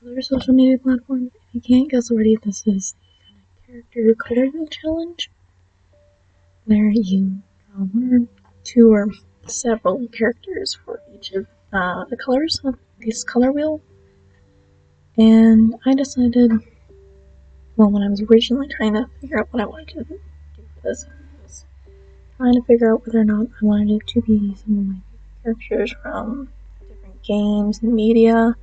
other social media platforms. If you can't guess already, this is the character color wheel challenge, where you draw one or two or several characters for each of the colors of this color wheel. And I decided, well, when I was originally trying to figure out what I wanted to do for this, I was trying to figure out whether or not I wanted it to be some of my characters from different games and media,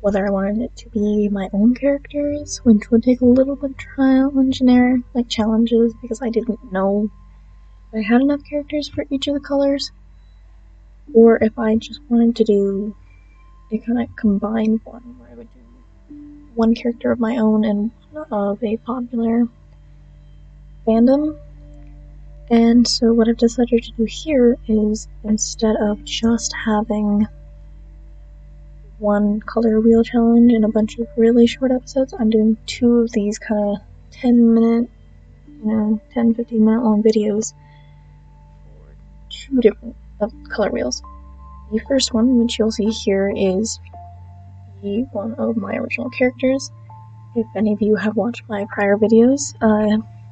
whether I wanted it to be my own characters, which would take a little bit of trial and error, like challenges, because I didn't know if I had enough characters for each of the colors, or if I just wanted to do a kind of combined one, where I would do one character of my own and one of a popular fandom. And so what I've decided to do here is, instead of just having one color wheel challenge and a bunch of really short episodes, I'm doing two of these kind of 10-minute, 10-15 minute long videos for two different color wheels. The first one, which you'll see here, is the one of my original characters. If any of you have watched my prior videos,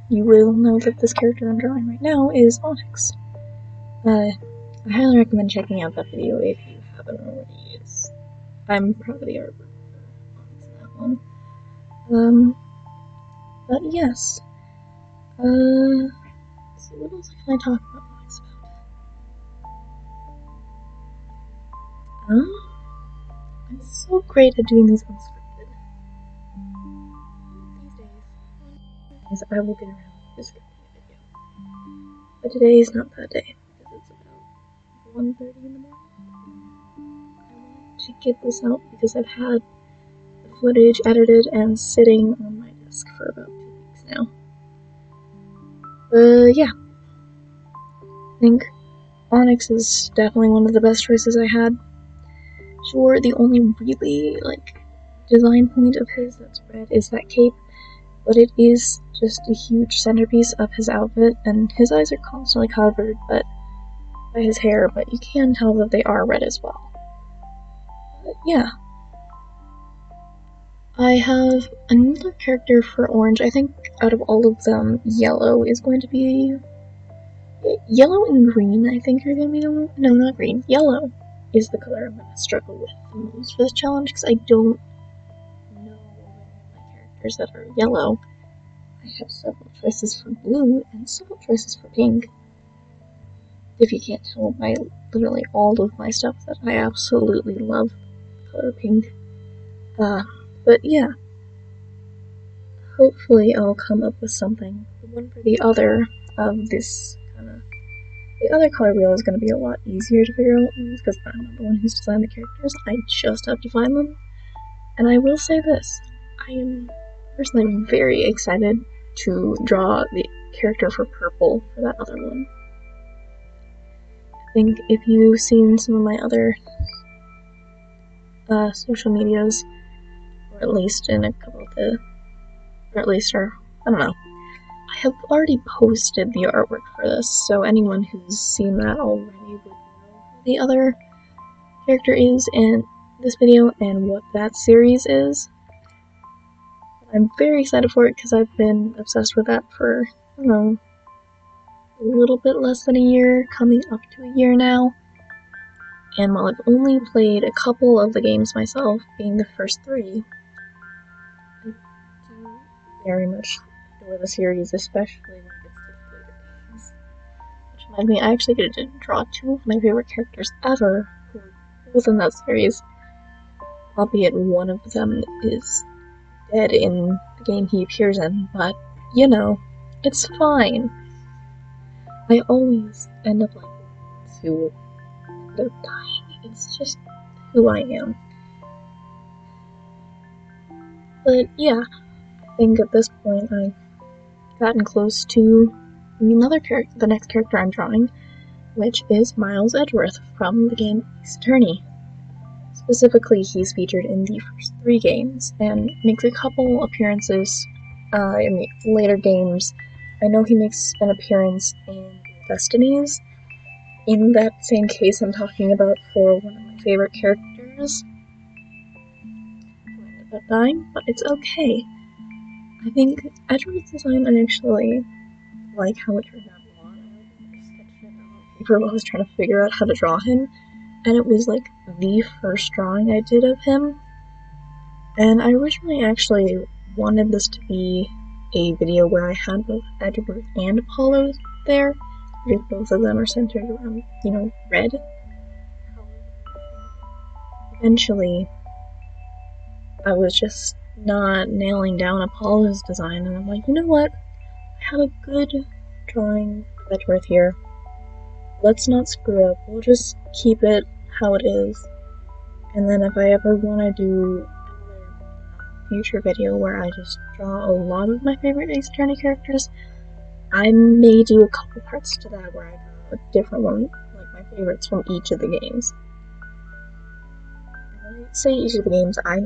you will know that this character I'm drawing right now is Onyx. I highly recommend checking out that video if you haven't already. I'm proud of the artwork for Onyx in that one. But yes. Let's see, what else can I talk about Onyx about? I'm so great at doing these unscripted. These days I will get around to scripting a video. But today is not that day, because it's about 1:30 in the morning. I want to get this out because I've had the footage edited and sitting on my desk for about 2 weeks now. Yeah. I think Onyx is definitely one of the best choices I had. Sure, the only really, design point of his that's red is that cape, but it is just a huge centerpiece of his outfit, and his eyes are constantly covered by his hair, but you can tell that they are red as well. But yeah. I have another character for orange. I think out of all of them, yellow is going to be... Yellow and green, I think, are going to be the... No, not green. Yellow is the color I'm going to struggle with the most for this challenge, because I don't know any of my characters that are yellow. I have several choices for blue and several choices for pink. If you can't tell by literally all of my stuff that I absolutely love the color pink. But yeah. Hopefully I'll come up with something. The one for the other of this the other color wheel is going to be a lot easier to figure out, because I'm not the one who's designed the characters. I just have to find them. And I will say this, I am personally very excited to draw the character for purple for that other one. I think if you've seen some of my other social medias, or at least in a couple of the, or at least, or I don't know, I have already posted the artwork for this, so anyone who's seen that already would know who the other character is in this video and what that series is. I'm very excited for it because I've been obsessed with that for, I don't know, a little bit less than a year, coming up to a year now. And while I've only played a couple of the games myself, being the first 3, I do very much adore the series, especially when it gets to the later games. Which reminds me, I actually get to draw 2 of my favorite characters ever who are both in that series, albeit one of them is dead in the game he appears in, but, it's fine. I always end up to end up dying. It's just who I am. But yeah, I think at this point I've gotten close to the next character I'm drawing, which is Miles Edgeworth from the game Ace Attorney. Specifically, he's featured in the first 3 games, and makes a couple appearances in the later games. I know he makes an appearance in Destinies. In that same case I'm talking about for one of my favorite characters, who I about dying, but it's okay. I think Edward's design, I actually like how it turned out a lot. I sketched it out on paper while I was trying to figure out how to draw him, and it was like the first drawing I did of him. And I originally actually wanted this to be a video where I had both Edward and Apollo there, because both of them are centered around, red. Eventually, I was just not nailing down Apollo's design, and I'm like, you know what? I have a good drawing of Edward here. Let's not screw up. We'll just keep it how it is. And then if I ever want to do another future video where I just draw a lot of my favorite Ace Attorney characters, I may do a couple parts to that where I draw a different one, like my favorites from each of the games. When I say each of the games, I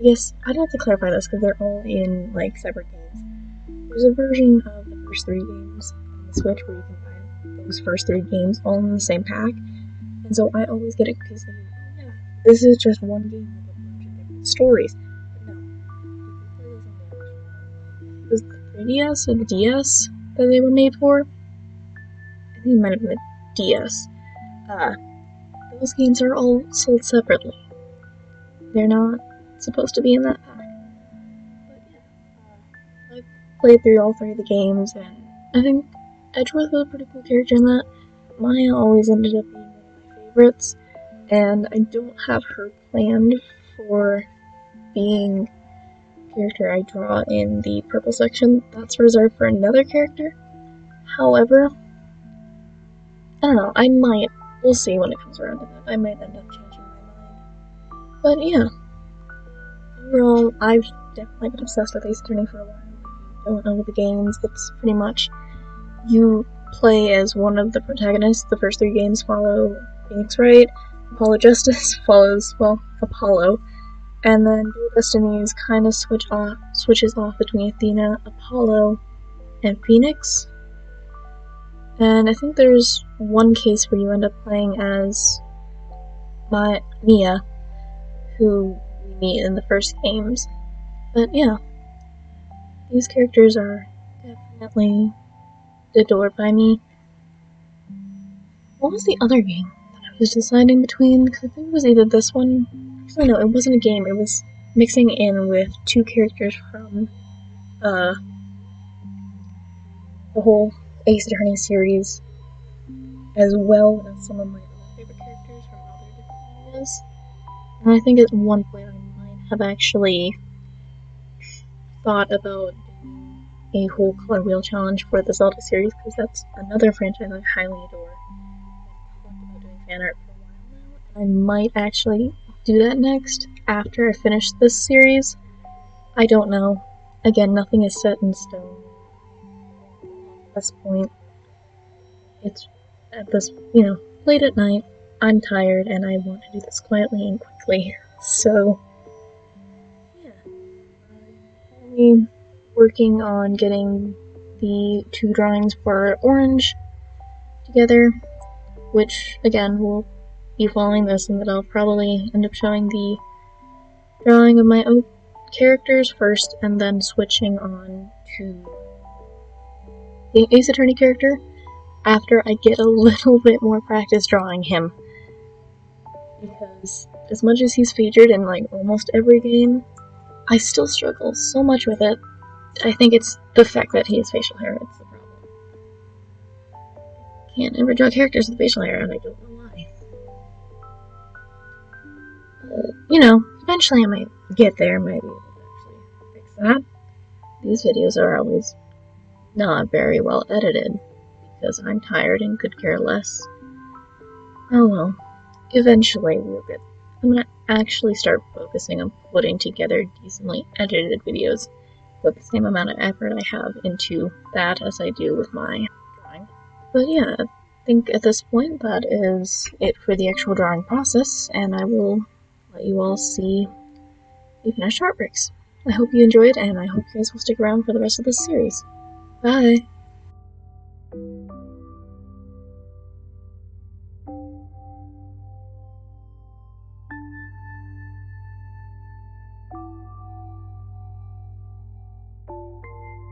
guess I'd have to clarify this because they're all in like separate games. There's a version of the first 3 games on the Switch where you can buy those first 3 games all in the same pack, and so I always get it because this is just one game with a bunch of different stories. But no, you can play those on the was the 3DS or the DS that they were made for? I think it might have been the DS. Those games are all sold separately. They're not supposed to be in that pack. But yeah, I've played through all 3 of the games, and I think Edgeworth was a pretty cool character in that. Maya always ended up being one of my favorites, and I don't have her planned for being a character I draw in the purple section. That's reserved for another character. However, I don't know, I might. We'll see when it comes around to that. I might end up changing my mind. But yeah, overall, I've definitely been obsessed with Ace Attorney for a while. If you don't know the games, it's pretty much you play as one of the protagonists. The first 3 games follow Phoenix Wright. Apollo Justice follows, Apollo. And then Dual Destinies kind of switches off between Athena, Apollo, and Phoenix. And I think there's one case where you end up playing as Mia, who we meet in the first games. But yeah, these characters are definitely adored by me. What was the other game that I was deciding between? Because I think it was either this one. Actually, no, it wasn't a game. It was mixing in with 2 characters from the whole Ace Attorney series, as well as some of my other favorite characters from other different areas. And I think at one point I might have actually thought about doing a whole color wheel challenge for the Zelda series, because that's another franchise I highly adore. I've talked about doing fan art for a while now, and I might actually do that next after I finish this series. I don't know. Again, nothing is set in stone. At this point, it's at this, late at night. I'm tired and I want to do this quietly and quickly. So, yeah. I'm currently working on getting the 2 drawings for Orange together, which, again, will be following this, and that I'll probably end up showing the drawing of my own characters first, and then switching on to the Ace Attorney character after I get a little bit more practice drawing him. Because as much as he's featured in like almost every game, I still struggle so much with it. I think it's the fact that he has facial hair that's the problem. I can't ever draw characters with facial hair, and I don't know why. Eventually I might get there, might be able to actually fix that. These videos are always not very well edited, because I'm tired and could care less. Oh well, eventually we'll get. I'm gonna actually start focusing on putting together decently edited videos with the same amount of effort I have into that as I do with my drawing. But yeah, I think at this point that is it for the actual drawing process, and I will let you all see the finished artworks. I hope you enjoyed, and I hope you guys will stick around for the rest of this series. Bye!